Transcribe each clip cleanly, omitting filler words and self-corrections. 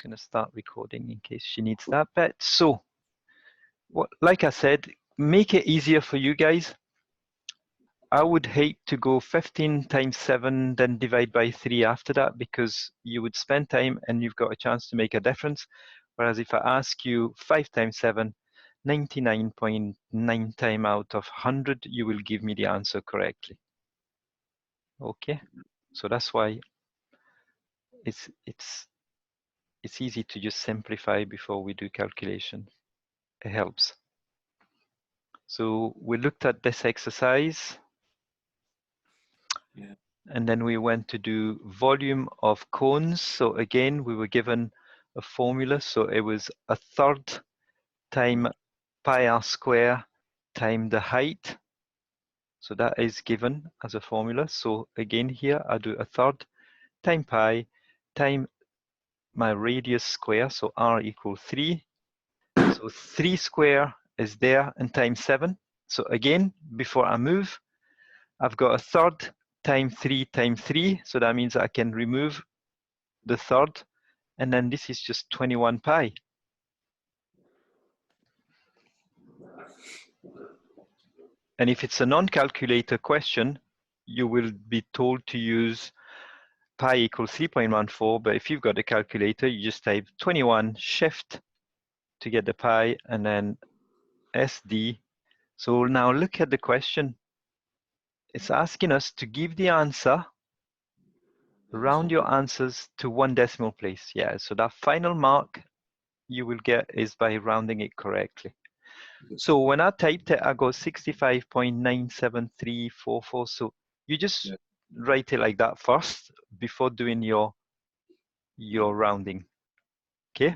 going to start recording in case she needs that bit. So, like I said, make it easier for you guys. I would hate to go 15 times 7, then divide by 3 after that, because you would spend time and you've got a chance to make a difference. Whereas if I ask you 5 times 7, 99.9 time out of 100, you will give me the answer correctly. Okay, so that's why it's easy to just simplify before we do calculation. It helps. So we looked at this exercise. Yeah. And then we went to do volume of cones. So again, we were given a formula. So it was 1/3 time pi r square time the height. So that is given as a formula. So again here, I do 1/3 time pi time my radius square. So r equals 3. So 3 square is there and times 7. So again, before I move, I've got 1/3 times 3 times 3. So that means I can remove the 1/3. And then this is just 21 pi. And if it's a non-calculator question, you will be told to use pi equals 3.14. But if you've got a calculator, you just type 21 shift to get the pi and then SD. So now look at the question. It's asking us to give the answer, round your answers to 1 decimal place. Yeah, so that final mark you will get is by rounding it correctly. So when I typed it, I got 65.97344. So you just write it like that first before doing your rounding. Okay.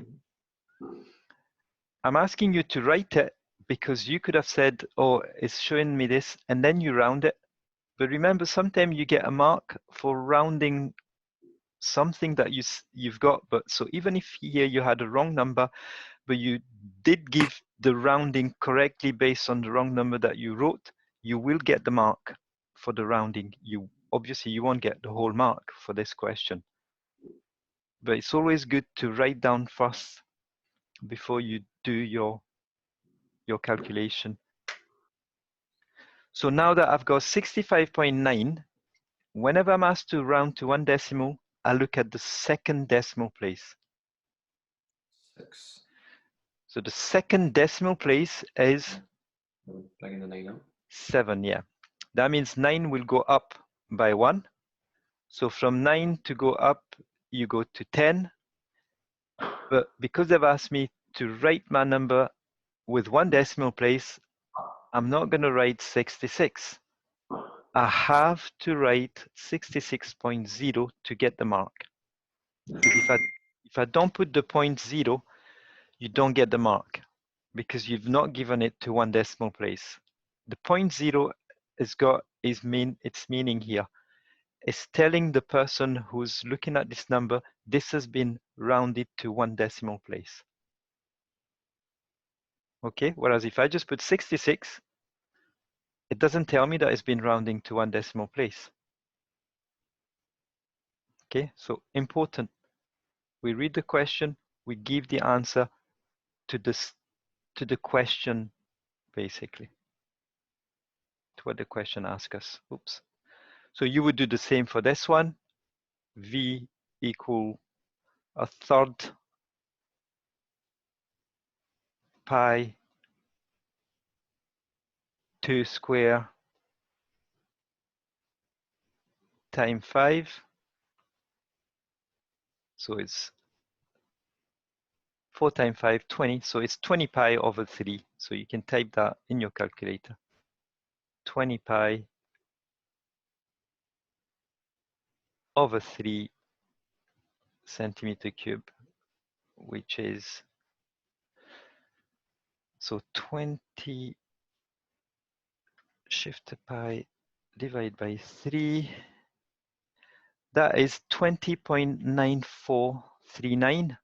I'm asking you to write it because you could have said, oh, it's showing me this, and then you round it. But remember, sometimes you get a mark for rounding something that you've got. But so even if here you had a wrong number, but you did give the rounding correctly based on the wrong number that you wrote, you will get the mark for the rounding. You obviously you won't get the whole mark for this question. But it's always good to write down first before you do your calculation. So now that I've got 65.9, whenever I'm asked to round to 1 decimal, I look at the second decimal place. 6. So the second decimal place is Plug in the 9 now. 7, yeah. That means 9 will go up by 1. So from 9 to go up, you go to 10. But because they've asked me to write my number with 1 decimal place, I'm not going to write 66. I have to write 66.0 to get the mark. Because if I don't put the 0.0, you don't get the mark because you've not given it to 1 decimal place. The 0.0 its meaning here. It's telling the person who's looking at this number, this has been rounded to 1 decimal place. Okay, whereas if I just put 66, it doesn't tell me that it's been rounding to 1 decimal place. Okay, so important. We read the question, we give the answer to the question, basically, to what the question asks us. Oops. So you would do the same for this one. V equal 1/3 pi 2 square times 5. So it's 4 times 5, 20. So it's 20 pi over 3. So you can type that in your calculator. 20 pi over 3 centimeter cube, which is, so 20 shift pi divided by 3. That is 20.9439.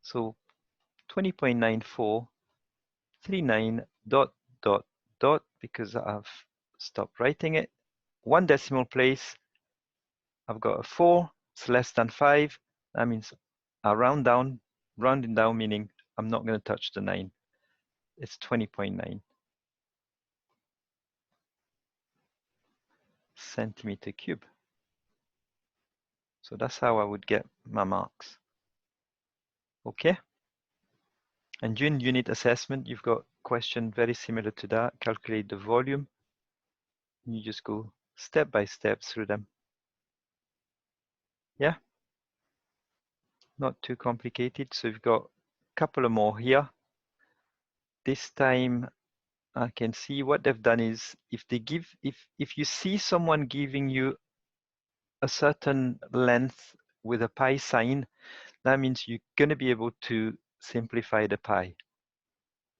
So 20.9439 ... because I've stopped writing it. one decimal place, I've got a 4, it's less than 5. That means I rounding down meaning I'm not going to touch the 9. It's 20.9 centimeter cube. So that's how I would get my marks. Okay? And during unit assessment, you've got a question very similar to that. Calculate the volume. You just go step by step through them. Yeah? Not too complicated. So we've got a couple of more here. This time I can see what they've done is if you see someone giving you a certain length with a pi sign, that means you're going to be able to simplify the pi.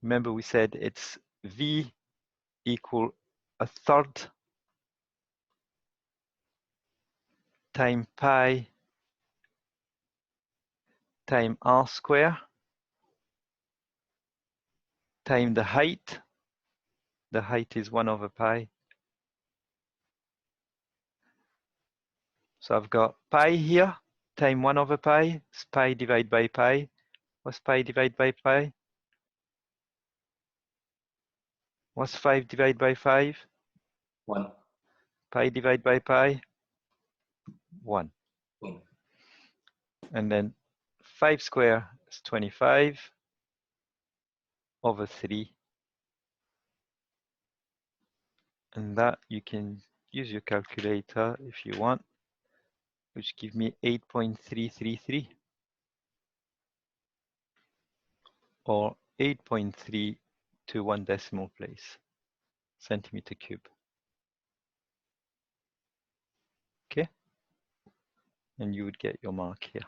Remember we said it's V equal a third time pi time r square time the height. The height is 1 over pi. So I've got pi here, time 1 over pi, it's pi divided by pi. What's pi divided by pi? What's 5 divided by 5? 1. Pi divided by pi? 1. 1. And then 5 square is 25 over 3. And that you can use your calculator if you want, which give me 8.333 or 8.3 to 1 decimal place centimeter cube. Okay, and you would get your mark here.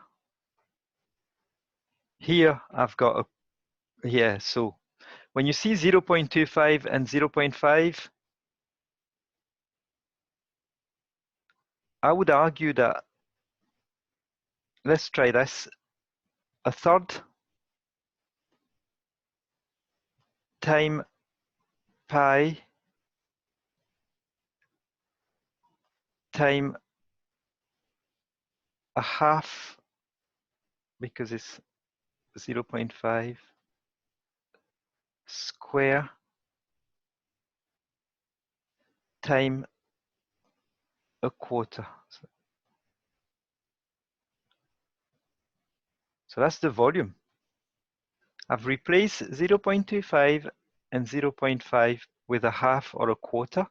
Here I've got a so when you see 0.25 and 0.5, I would argue that, let's try this, a third time pi time a half, because it's 0.5 square time a quarter. So that's the volume. I've replaced 0.25 and 0.5 with a half or a quarter.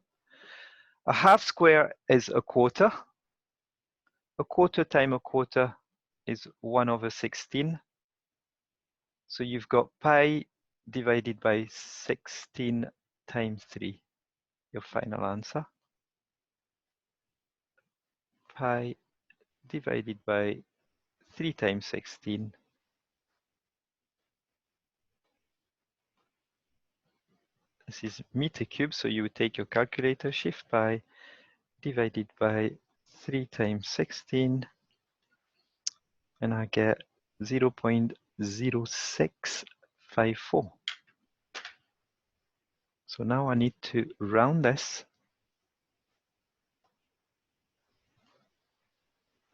A half square is a quarter. A quarter time a quarter is 1 over 16. So you've got pi divided by 16 times 3, your final answer. Pi divided by 3 times 16. This is meter cube, so you would take your calculator, shift pi divided by 3 times 16, and I get 0.0654. So now I need to round this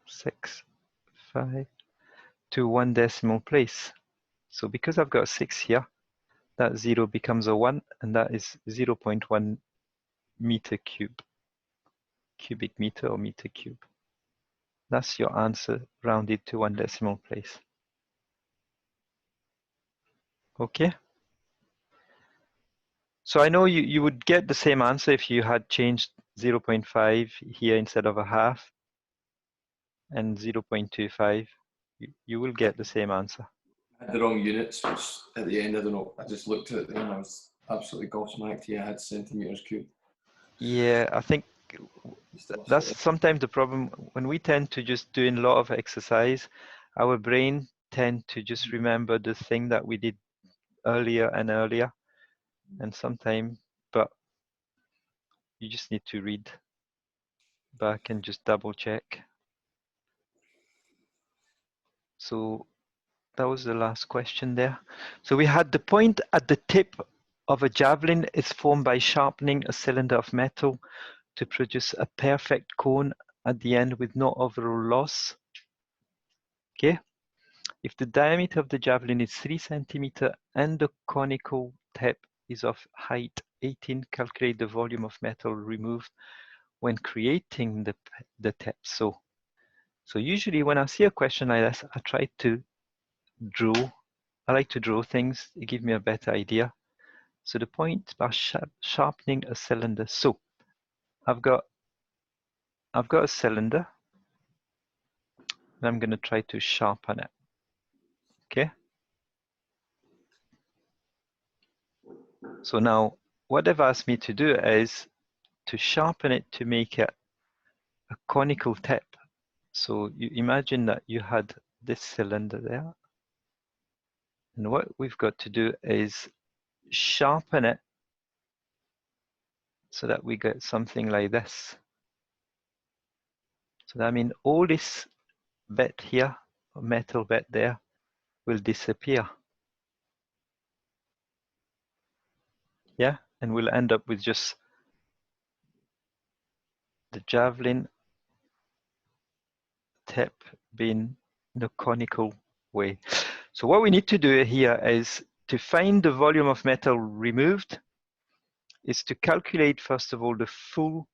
6.5 to 1 decimal place. So because I've got a 6 here, that 0 becomes a 1, and that is 0.1 meter cube, cubic meter or meter cube. That's your answer, rounded to 1 decimal place. Okay. So I know you would get the same answer if you had changed 0.5 here instead of a half and 0.25. You will get the same answer. I had the wrong units, which at the end, I don't know, I just looked at it and I was absolutely gobsmacked. Yeah, I had centimeters cubed. Yeah, I think that's sometimes the problem. When we tend to just doing a lot of exercise, our brain tend to just remember the thing that we did earlier and earlier. And sometimes, but you just need to read back and just double check. So that was the last question there. So we had the point at the tip of a javelin is formed by sharpening a cylinder of metal to produce a perfect cone at the end with no overall loss. Okay, if the diameter of the javelin is 3 centimeter and the conical tip is of height 18, calculate the volume of metal removed when creating the tip. So usually when I see a question like this, I try to draw. I like to draw things to give me a better idea. So the point by sharpening a cylinder. So I've got a cylinder and I'm going to try to sharpen it. Okay. So now what they've asked me to do is to sharpen it to make it a conical tip. So you imagine that you had this cylinder there. And what we've got to do is sharpen it so that we get something like this. So that means all this bit here, metal bit there, will disappear. Yeah, and we'll end up with just the javelin tip being in a conical way. So what we need to do here is to find the volume of metal removed is to calculate first of all the full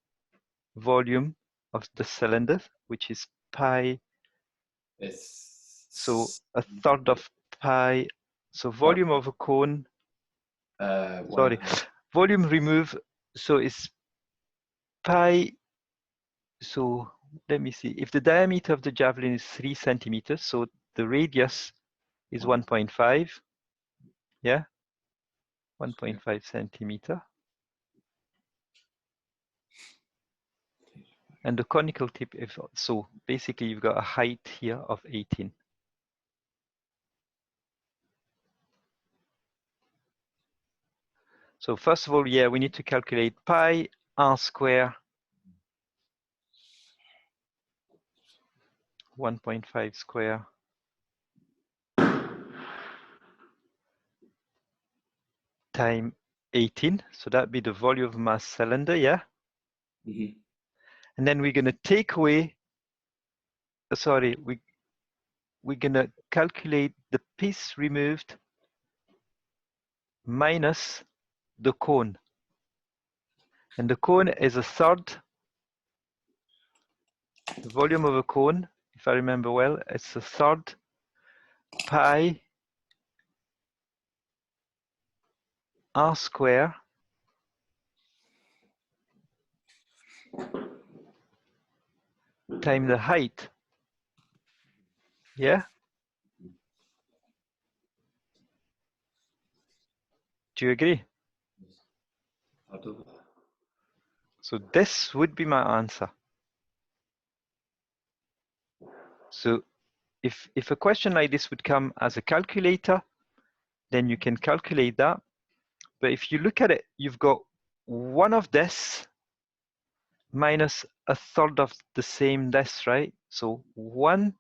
volume of the cylinder, which is pi. So a third of pi. So volume of a cone. Sorry, volume removed. So it's pi. So let me see. If the diameter of the javelin is 3 centimeters, so the radius is 1.5. Yeah, 1.5 centimeter. And the conical tip, if so, basically you've got a height here of 18. So first of all, yeah, we need to calculate pi r square 1.5 square time 18. So that'd be the volume of mass cylinder, yeah? Mm-hmm. And then we're gonna take away, sorry, we're gonna calculate the piece removed minus the cone. And the cone is a third. The volume of a cone, if I remember well, it's a third pi r square times the height. Yeah? Do you agree? So this would be my answer. So if a question like this would come as a calculator, then you can calculate that. But if you look at it, you've got one of this minus a third of the same this, right? So one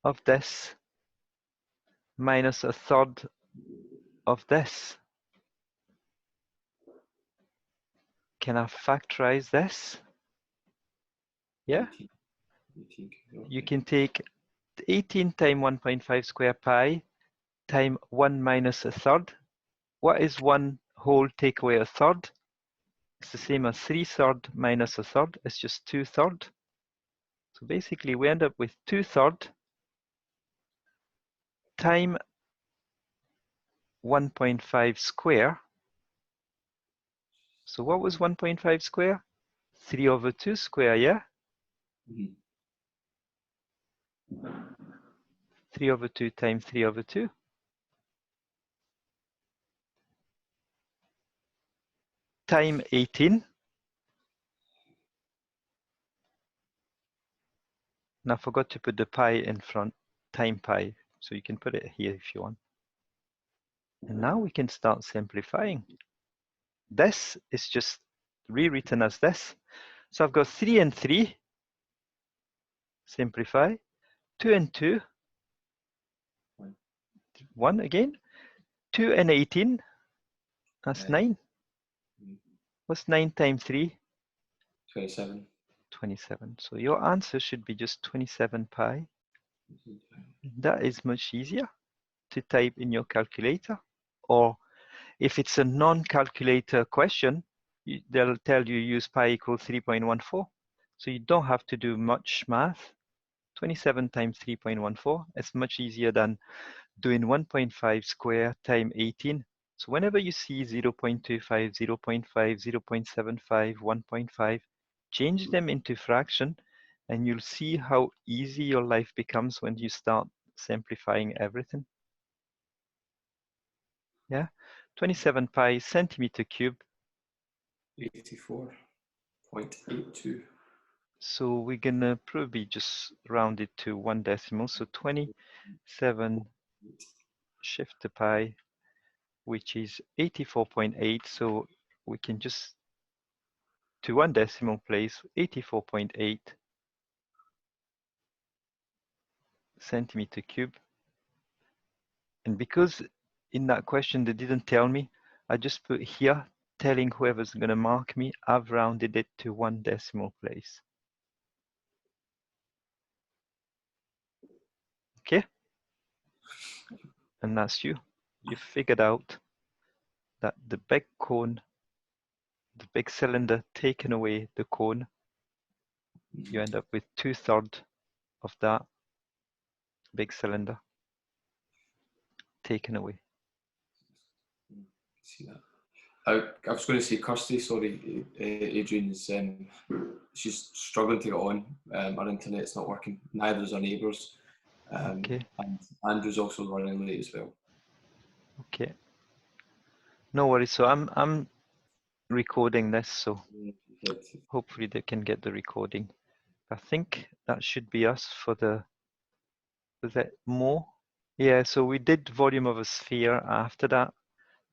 of this minus a third of this. Can I factorize this? Yeah. You can take 18 times 1.5 square pi times 1 minus a third. What is 1 whole take away a third? It's the same as 3/3 minus a third. It's just 2/3. So basically we end up with 2/3 times 1.5 square. So what was 1.5 square? 3/2 square, yeah? 3/2 times 3/2. Time 18. And I forgot to put the pi in front, time pi. So you can put it here if you want. And now we can start simplifying. This is just rewritten as this. So I've got 3 and 3. Simplify. 2 and 2. 1 again. 2 and 18. That's 9. What's 9 times 3? 27. 27. So your answer should be just 27 pi. That is much easier to type in your calculator. Or if it's a non-calculator question, they'll tell you use pi equals 3.14. So you don't have to do much math. 27 times 3.14 is much easier than doing 1.5 square times 18. So whenever you see 0.25, 0.5, 0.75, 1.5, change them into fraction and you'll see how easy your life becomes when you start simplifying everything. Yeah, 27 pi centimeter cube. 84.82. So we're gonna probably just round it to 1 decimal. So 27 shift to pi, which is 84.8. So we can just to 1 decimal place, 84.8 centimeter cube. And because in that question they didn't tell me, I just put here telling whoever's gonna mark me, I've rounded it to 1 decimal place. Okay? And that's you. You figured out that the big cone, the big cylinder taken away the cone, you end up with 2/3 of that big cylinder taken away. See that? I was going to say Kirsty, sorry, Adrian's, she's struggling to get on. Our internet's not working. Neither is our neighbours. Okay. And Andrew's also running late as well. Okay. No worries. So I'm recording this, so hopefully they can get the recording. I think that should be us for the, was that more? Yeah, so we did volume of a sphere after that.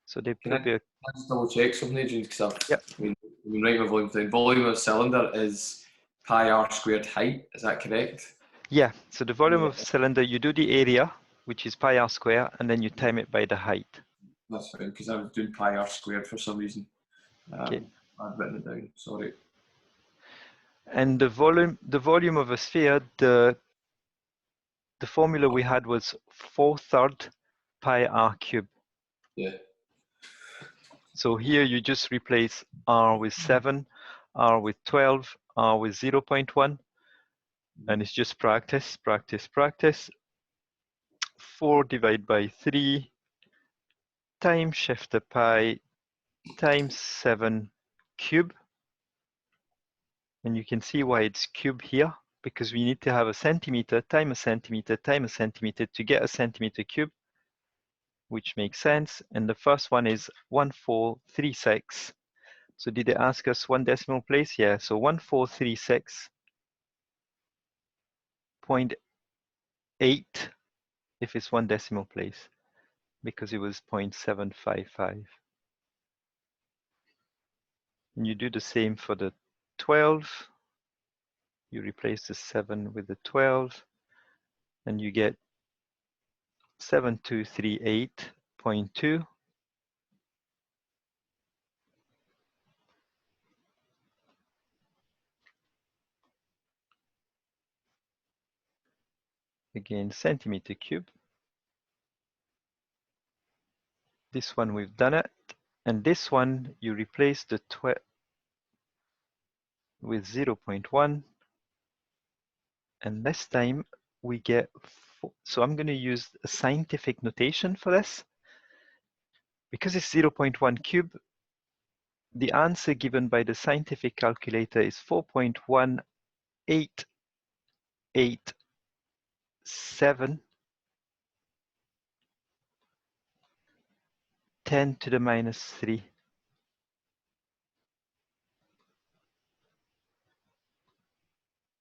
So they Can I probably, just double check something, Adrian? Because I've Yep. been writing my volume down. Volume of cylinder is pi r squared height. Is that correct? yeah, so the volume Yeah. of cylinder, you do the area, which is pi r square, and then you time it by the height. That's fine, because I was doing pi r squared for some reason. Okay. I've written it down. Sorry. And the volume of a sphere, the formula we had was 4/3 pi r cube. Yeah. So here you just replace r with 7, r with 12, r with 0.1, and it's just practice, practice, practice. 4 divided by 3 times shift to pi times 7 cube. And you can see why it's cube here, because we need to have a centimeter times a centimeter times a centimeter to get a centimeter cube, which makes sense. And the first one is 1436. So did they ask us 1 decimal place? Yeah, so 1436.8 if it's 1 decimal place, because it was 0.755. And you do the same for the 12. You replace the 7 with the 12, and you get 7238.2. Again, centimeter cube. This one we've done it. And this one, you replace the 12 with 0.1. And this time we get, so I'm going to use a scientific notation for this. Because it's 0.1 cube, the answer given by the scientific calculator is 4.1887 10 to the minus 3.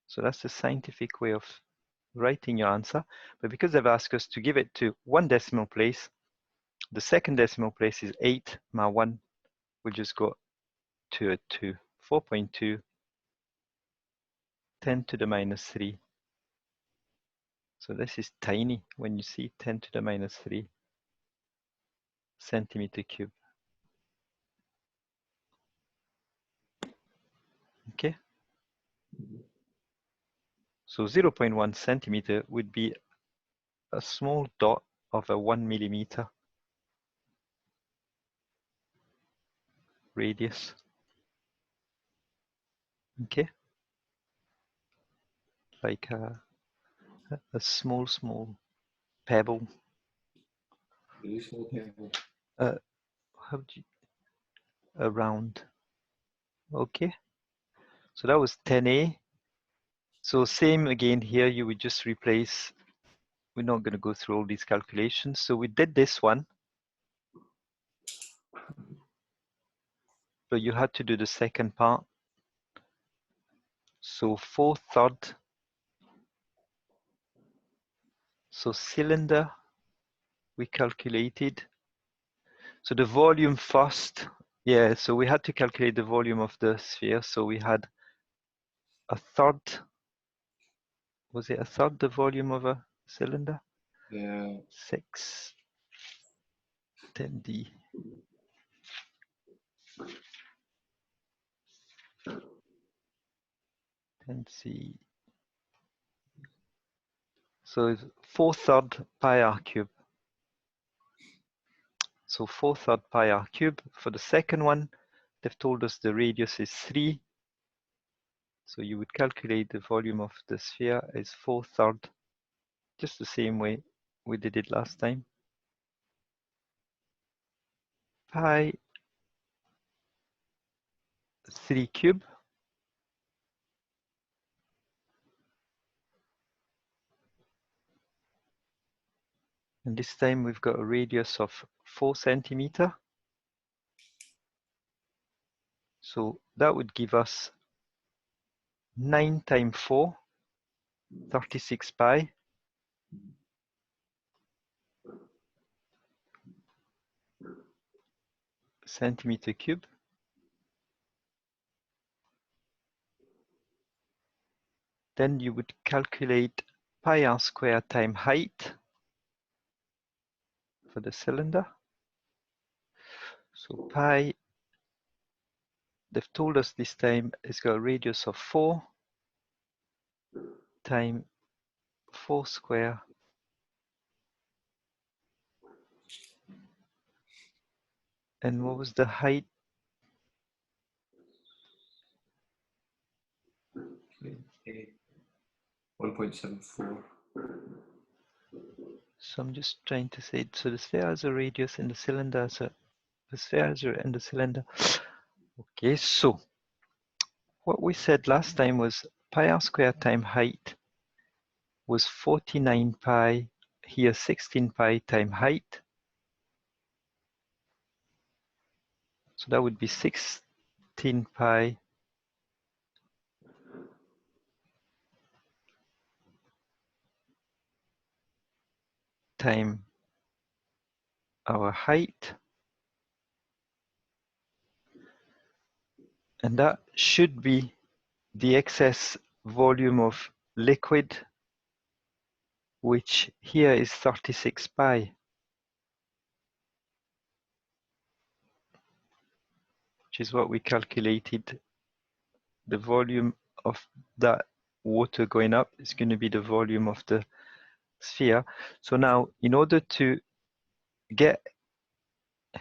So that's the scientific way of writing your answer. But because they've asked us to give it to 1 decimal place, the second decimal place is 8. My 1 will just go to a 2. 4.2 10 to the minus 3. So this is tiny when you see 10 to the minus 3 centimeter cube. So 0.1 centimeter would be a small dot of a 1 millimeter radius. Okay, like a small pebble. Really small pebble. How do you, around? Okay, so that was 10A. So same again here, you would just replace, we're not going to go through all these calculations. So we did this one, but you had to do the second part. So 4/3. So cylinder, we calculated. So the volume first, yeah, so we had to calculate the volume of the sphere. So we had 1/3. Was it 1/3 the volume of a cylinder? Yeah. 6, 10D. C. So it's 4/3 pi r cube. So 4/3 pi r cube. For the second one, they've told us the radius is 3. So you would calculate the volume of the sphere as 4/3, just the same way we did it last time. Pi 3 cube. And this time we've got a radius of 4 centimeter. So that would give us 9 times 4, 36 pi. Centimeter cube. Then you would calculate pi r square times height for the cylinder. So pi, they've told us this time it's got a radius of 4 times 4 square and what was the height? 1.74. So I'm just trying to say, so the sphere has a radius and the cylinder has a, the sphere has a, and the cylinder. Okay, so what we said last time was pi r square times height was 49 pi, here 16 pi times height. So that would be 16 pi times our height. And that should be the excess volume of liquid, which here is 36 pi. Which is what we calculated. The volume of that water going up is going to be the volume of the sphere. So now, in order to get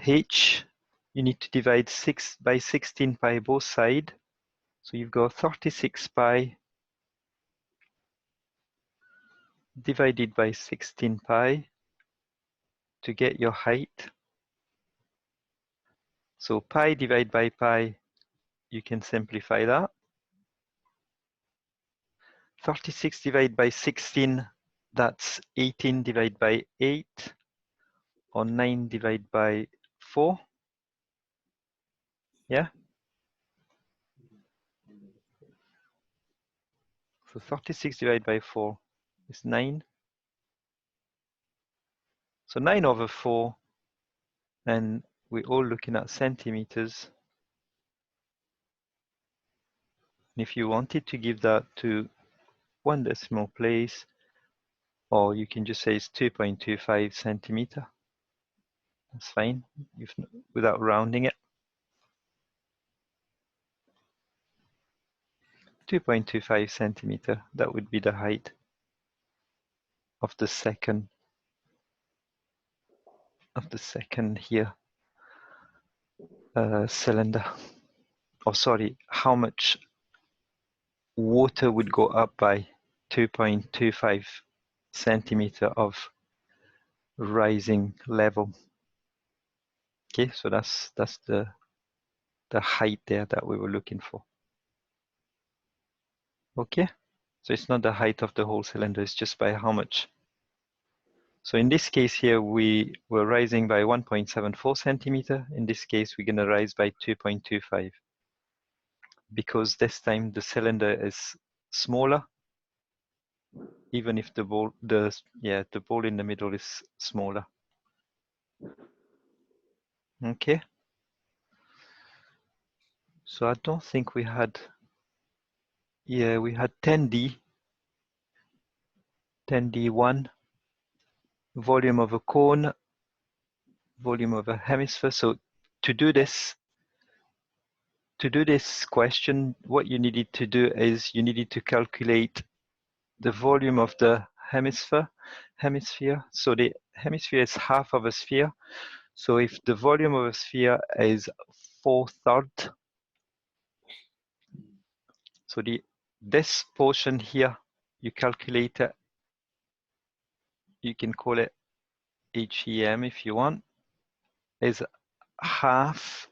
H, you need to divide 6 by 16 pi both sides. So you've got 36 pi divided by 16 pi to get your height. So pi divided by pi, you can simplify that. 36 divided by 16, that's 18 divided by 8, or 9 divided by 4. Yeah? So 36 divided by 4 is 9. So 9 over 4, and we're all looking at centimeters. And if you wanted to give that to 1 decimal place, or you can just say it's 2.25 centimeter. That's fine, without rounding it. 2.25 centimeter. That would be the height of the second here cylinder. Oh, sorry, how much water would go up by 2.25 centimeter of rising level. Okay, so that's the height there that we were looking for. Okay, so it's not the height of the whole cylinder, it's just by how much. So in this case here, we were rising by 1.74 centimeter. In this case, we're gonna rise by 2.25 because this time the cylinder is smaller, even if the ball in the middle is smaller. Okay. So I don't think we had, we had 10D1, volume of a cone, volume of a hemisphere. So to do this question, what you needed to do is you needed to calculate the volume of the hemisphere. So the hemisphere is half of a sphere. So if the volume of a sphere is 4/3, so this portion here, you calculate it, you can call it HEM if you want, is half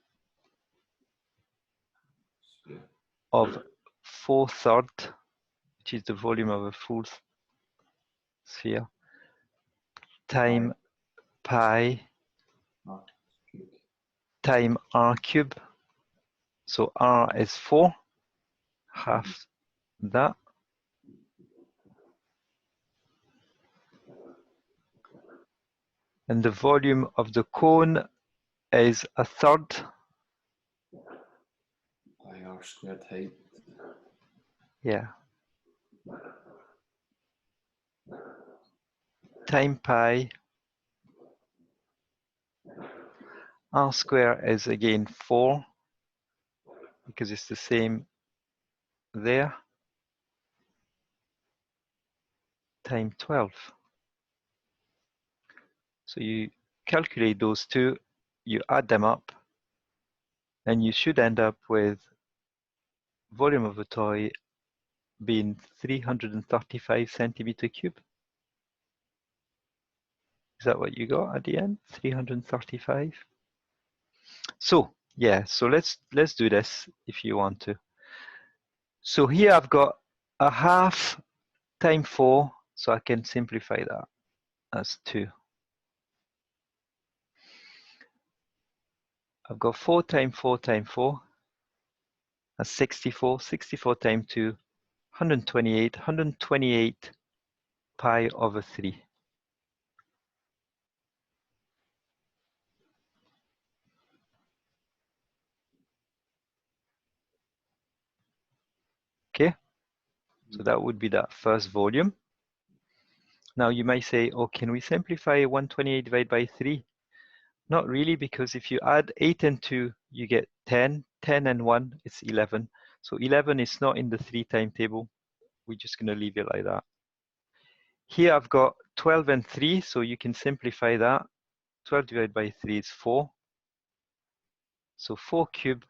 of 4/3, which is the volume of a full sphere, time pi time r cube. So r is 4, half that. And the volume of the cone is 1/3. By r squared height. Yeah. Time pi. R square is again 4, because it's the same there. Time 12. So you calculate those two, you add them up, and you should end up with volume of a toy being 335 centimeter cube. Is that what you got at the end? 335. So yeah, so let's do this if you want to. So here I've got a half times 4, so I can simplify that as 2. I've got 4 times 4 times 4, that's 64. 64 times 2, 128. 128 pi over 3. Okay, so that would be that first volume. Now you might say, oh, can we simplify 128 divided by 3? Not really, because if you add 8 and 2, you get 10. 10 and 1 is 11. So 11 is not in the 3 timetable. We're just going to leave it like that. Here I've got 12 and 3, so you can simplify that. 12 divided by 3 is 4. So 4 cubed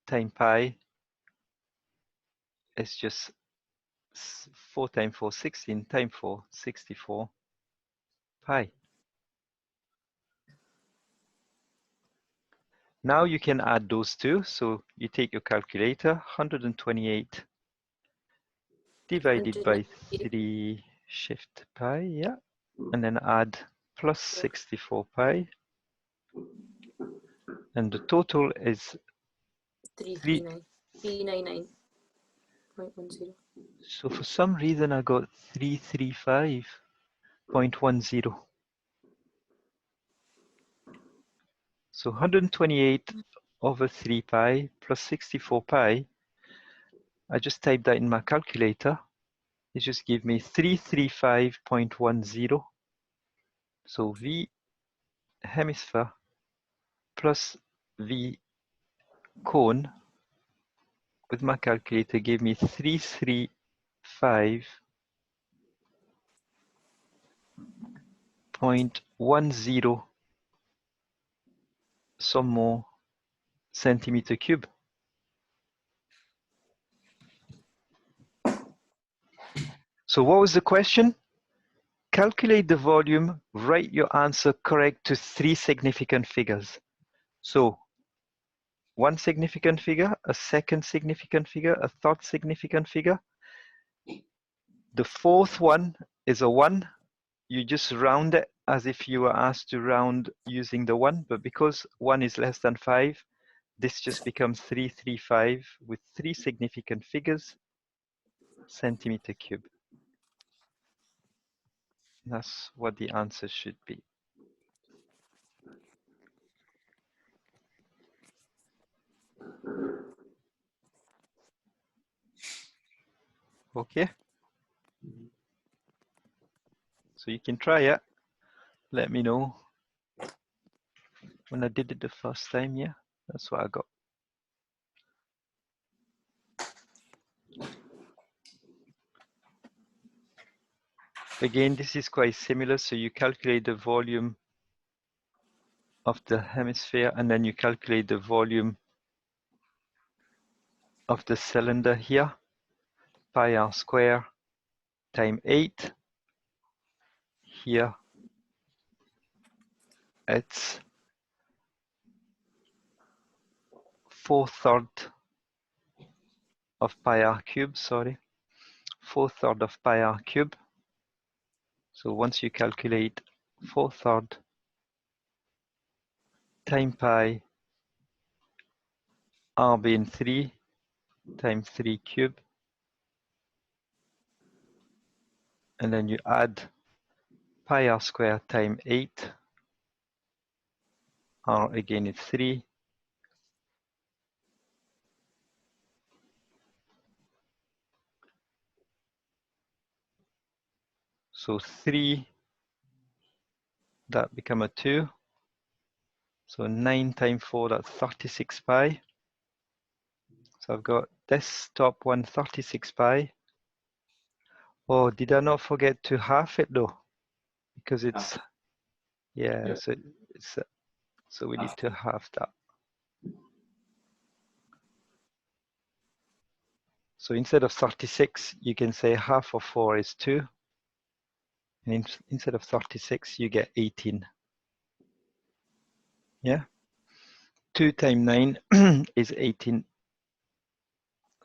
times pi is just 4 times 4, 16 times 4, 64 pi. Now you can add those two. So you take your calculator, 128 divided by 3 shift pi, yeah. And then add plus 64 pi. And the total is 399.10. So for some reason I got 335.10. So 128 over 3 pi plus 64 pi. I just typed that in my calculator. It just gave me 335.10. So V hemisphere plus V cone with my calculator gave me 335.10 some more centimeter cube. So what was the question? Calculate the volume, write your answer correct to 3 significant figures. So one significant figure, a second significant figure, a third significant figure. The fourth one is a 1. You just round it as if you were asked to round using the 1, but because 1 is less than 5, this just becomes 335 with 3 significant figures, centimeter cube. That's what the answer should be. Okay? So you can try it. Let me know. When I did it the first time, yeah, that's what I got. Again, this is quite similar. So you calculate the volume of the hemisphere, and then you calculate the volume of the cylinder here, pi r square times 8. Here, it's 4/3 of pi r cube, sorry. 4/3 of pi r cube. So once you calculate 4/3 times pi r being 3 times 3 cube, and then you add pi r square times 8, r again is 3, so 3, that become a 2, so 9 times 4, that's 36 pi. So I've got this top one, 36 pi. Oh, did I not forget to half it though? Because it's, yeah, so it's, so we need to half that. So instead of 36, you can say half of 4 is 2. And instead of 36, you get 18. Yeah? 2 times 9 is 18.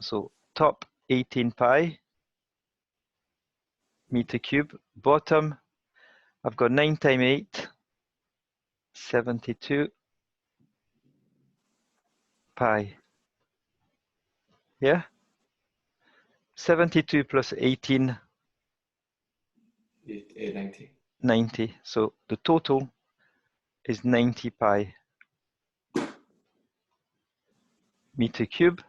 So top 18 pi meter cube. Bottom, I've got 9 times 8, 72 pi. Yeah? 72 plus 18, 90. 90. So the total is 90 pi meter cube.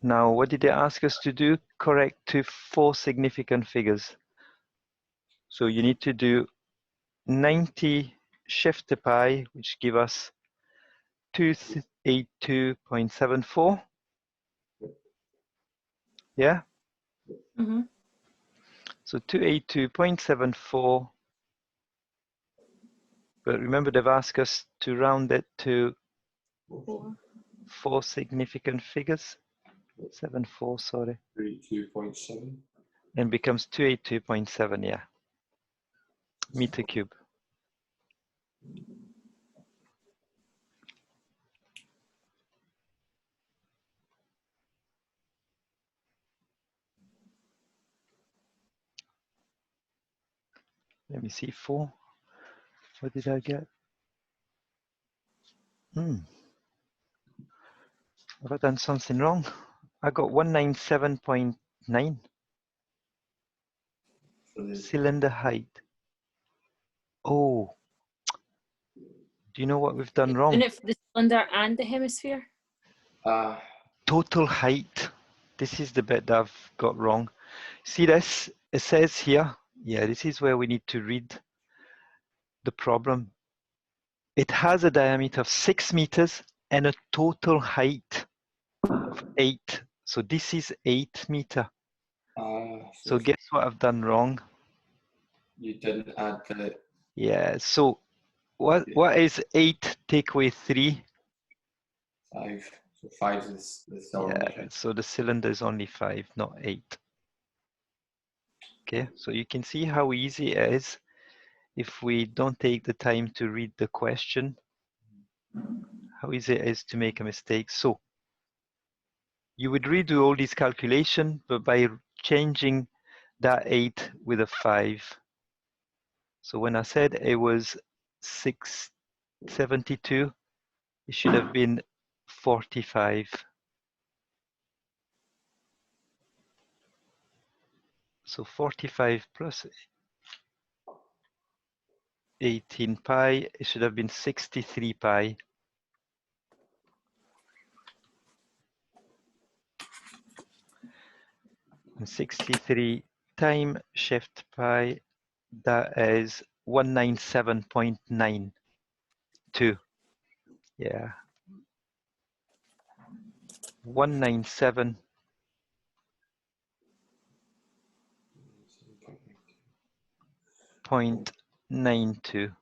Now, what did they ask us to do? Correct to 4 significant figures. So you need to do 90 shift to pi, which give us 282.74. Yeah? Mm-hmm. So 282.74. But remember, they've asked us to round it to 4 significant figures. 74, sorry. 32.7. And becomes 282.7, yeah. Meter cube. Let me see, 4. What did I get? Have I done something wrong? I got 197.9. Cylinder height. Oh. Do you know what we've done wrong? And if the cylinder and the hemisphere? Total height. This is the bit that I've got wrong. See this? It says here, yeah, this is where we need to read the problem. It has a diameter of 6 meters and a total height of 8. So this is 8 meter. So So guess what I've done wrong? you didn't add the Yeah, so what is 8 take away 3? 5. So 5 is the cylinder. Yeah, so the cylinder is only 5, not 8. Okay, so you can see how easy it is if we don't take the time to read the question, how easy it is to make a mistake. So you would redo all these calculations, but by changing that 8 with a 5. So when I said it was 672, it should have been 45. So 45 plus 18 pi, it should have been 63 pi. And 63 times shift pi, that is 197.92. Yeah. 197.92,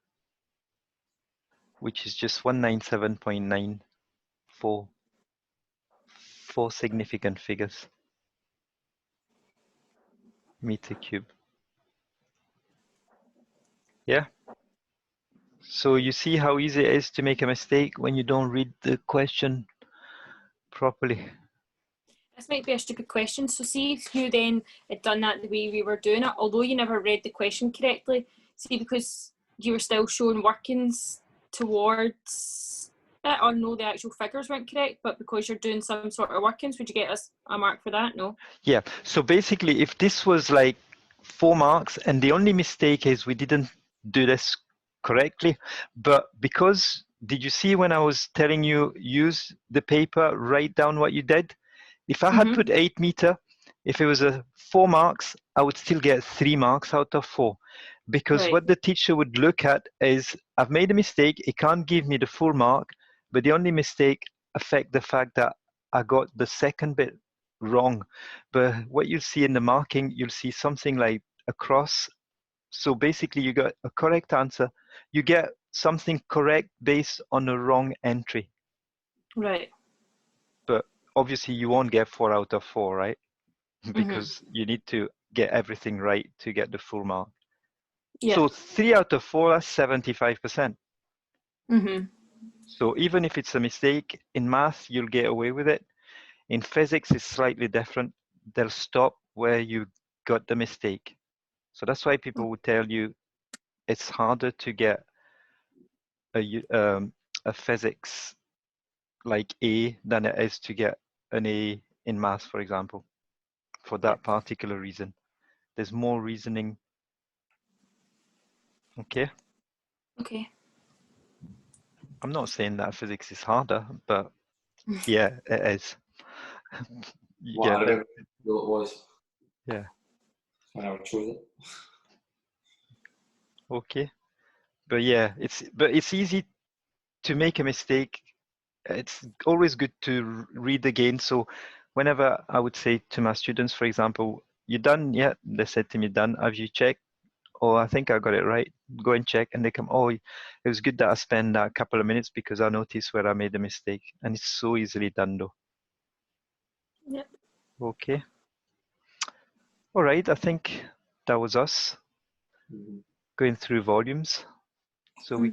which is just 197.94. 4 significant figures. Meter cube. Yeah. So you see how easy it is to make a mistake when you don't read the question properly. This might be a stupid question. So see if you then had done that the way we were doing it, although you never read the question correctly, see, because you were still showing workings towards it, or no, the actual figures weren't correct, but because you're doing some sort of workings, would you get us a mark for that? No? Yeah, so basically if this was like 4 marks and the only mistake is we didn't do this correctly, but because, did you see when I was telling you use the paper, write down what you did? If I had put 8 meter, if it was a 4 marks, I would still get 3 marks out of 4. Because Right. what the teacher would look at is, I've made a mistake, it can't give me the full mark, but the only mistake affect the fact that I got the second bit wrong. But what you'll see in the marking, you'll see something like a cross. So basically you got a correct answer. You get something correct based on a wrong entry. Right. But obviously you won't get 4 out of 4, right? Because you need to get everything right to get the full mark. Yeah. So 3 out of 4, that's 75%. Mm-hmm. So even if it's a mistake, in math, you'll get away with it. In physics, it's slightly different. They'll stop where you got the mistake. So that's why people would tell you it's harder to get a physics like A than it is to get an A in math, for example, for that particular reason. There's more reasoning. Okay. Okay. I'm not saying that physics is harder, but yeah, it is. You what I get it. remember it was. Yeah. When I chose it. Okay. But yeah, it's easy to make a mistake. It's always good to read again. So whenever I would say to my students, for example, you done? Yeah, they said to me, done. Have you checked? Oh, I think I got it right. Go and check. And they come, oh, it was good that I spent a couple of minutes because I noticed where I made a mistake. And it's so easily done though. Yep. Okay. All right, I think that was us going through volumes. So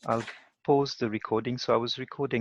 I'll pause the recording. So I was recording